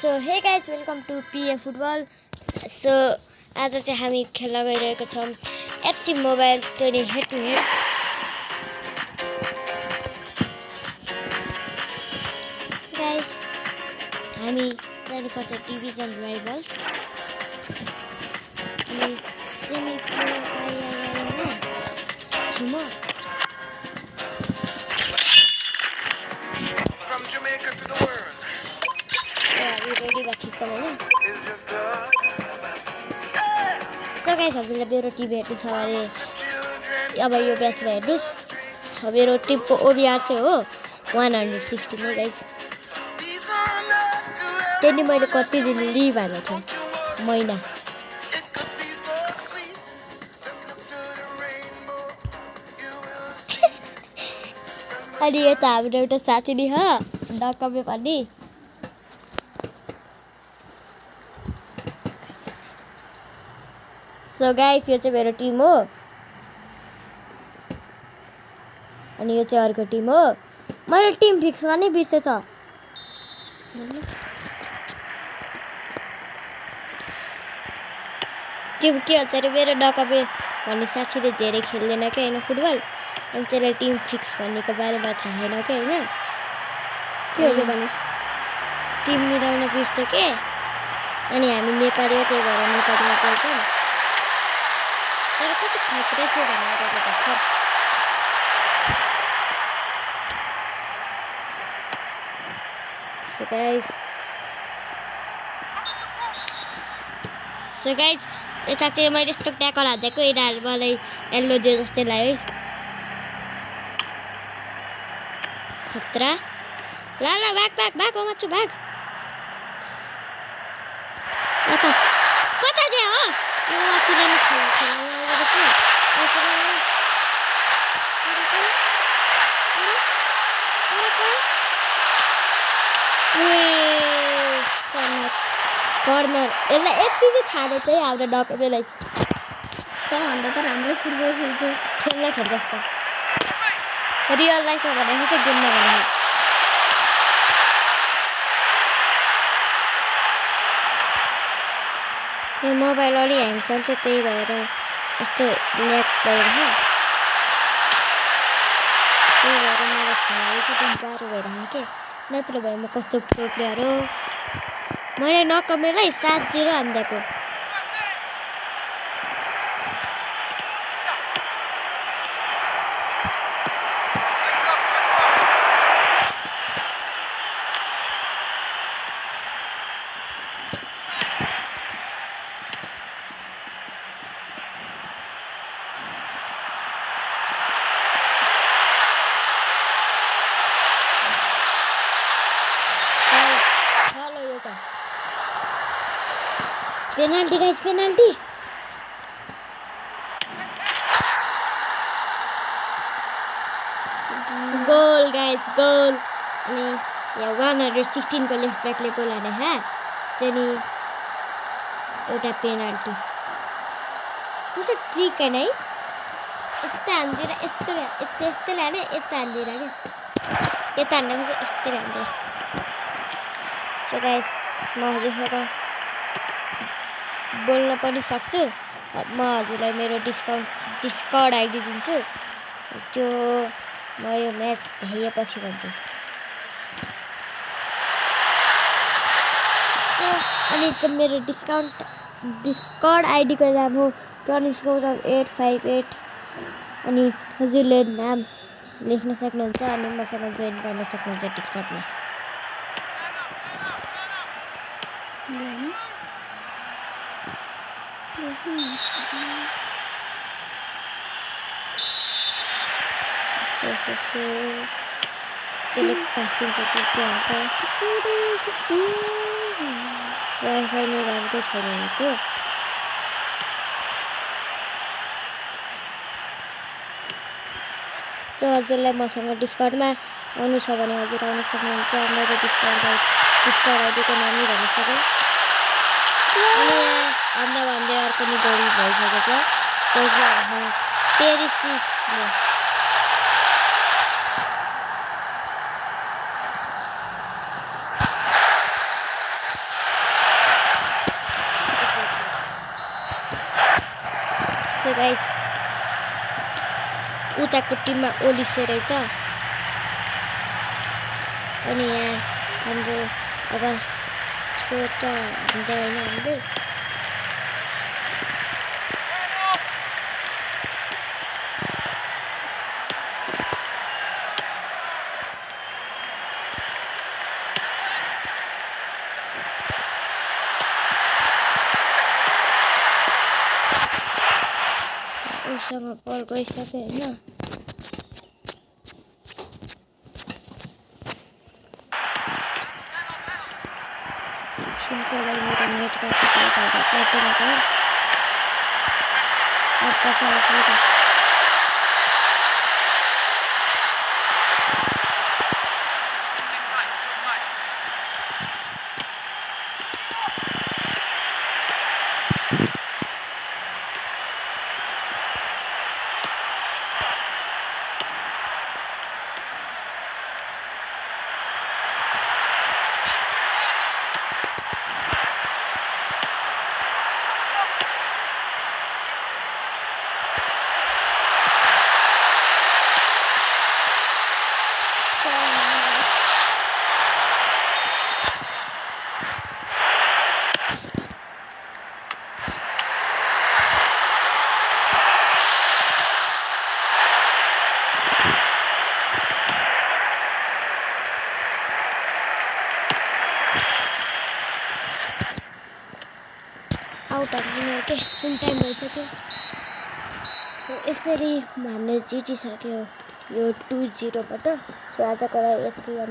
So hey guys welcome to पिए football. So आज चाहिँ हामी खेल्न गइरहेको छौँ FC mobile 20 head to head. Guys हामी जानुपर्छ डिभिजन राइभल्स अनि सेमी फाइनल आइआइआइमा छु म। So guys, हजुरलाई मेरो टिम हेर्नु छ भने अब यो म्याचमा हेर्नुहोस्। मेरो टिमको ओबिआर चाहिँ हो 160 हो गाइस। त्यही मैले कति दिन लिभ हालेको छु महिना। अनि यता हाम्रो एउटा साथी नि हो डकमे भन्ने। सो गाइस यो चाहिँ मेरो टिम हो अनि यो चाहिँ अर्को टिम हो। मैले टिम फिक्स गर्नै बिर्सेछ। टिम के हुन्छ अरे मेरो डकमे भन्ने साथीले धेरै खेल्दैन क्या होइन फुटबल। अनि त्यसलाई टिम फिक्स भन्नेको बारेमा थाहा छैन क्या होइन। के हो त्यो भने टिम मिलाउन बिर्छ के। अनि हामी नेपाली हो त्यही भएर नेपालीमा बोल्छौँ। तर कति खतरा छ भनेर भन्छ। सो गाइज यता चाहिँ मैले यस्तो ट्याकल हाजेको यिनीहरू मलाई येल्लो दियो जस्तै लाग्यो है। खतरा ल ल भाग भाग भाग माछु भाग। वापस कता दियो हो यो माछुले नि खेल्न कर्नर यसलाई यति चाहिँ थाहा चाहिँ हाम्रो डकमेलाई भन्दा त राम्रै फुटबल खेल्छु खेल्न खेल जस्तो रियल लाइफमा भनेको चाहिँ गेममा भनेको। यो मोबाइल अलि ह्याङ चल्छ त्यही भएर यस्तो ल्याग भइरहेको। त्यही भएर मलाई खेल्न एकदम गाह्रो भइरहेको के। नत्र भए म कस्तो प्रो प्लेयर हो। मैले नकमेलाई 7-0 हानिदिएको। Penalty guys penalty. Goal guys goal. अनि यहाँ 116 को लेफ्ट ब्याकले गोल हाने हा त्यही एउटा पेनाल्टी। कस्तो ट्रिक हैन है। यस्तो हान्दिएर यस्तो यस्तो यस्तो लाने यस्तो हान्दिएर के यता हान्ने चाहिँ यस्तो हान्दिएर। सो गाइस म हजुरसँग बोल्न पनि सक्छु। म हजुरलाई मेरो डिस्कर्ड आइडी दिन्छु। त्यो म यो म्याच भ्याएपछि भन्छु। सो अनि त मेरो डिस्कर्ड आइडीको नाम हो प्रनिस गौतम 858 अनि हजुरले नाम लेख्न सक्नुहुन्छ अनि मसँग जोइन गर्न सक्नुहुन्छ डिस्कर्डमा। चलो पासिङ चाहिँ के हुन्छ वाइफाई नै राम्रो छैन यहाँको। सो हजुरलाई मसँग डिस्कर्डमा आउनु छ भने हजुर आउन सक्नुहुन्छ। मेरो डिस्कर्ड आइडीको नाम नै भन्न सकेँ। अनि भन्दा भन्दै अर्को नि गोल भइसकेको छ। पेरिसिसले सो गाइस उताको टिममा ओलिसे रहेछ अनि यहाँ हाम्रो अब छोटा हुँदैन हामीले उसँग बल गइसक्यो होइन सिम्पल मेरो नेट काट्नु आउट हाल्दिनु ओके फुल टाइम भइसक्यो सो यसरी हामीले जितिसक्यो यो 2-0बाट सो आजको लागि यति अनि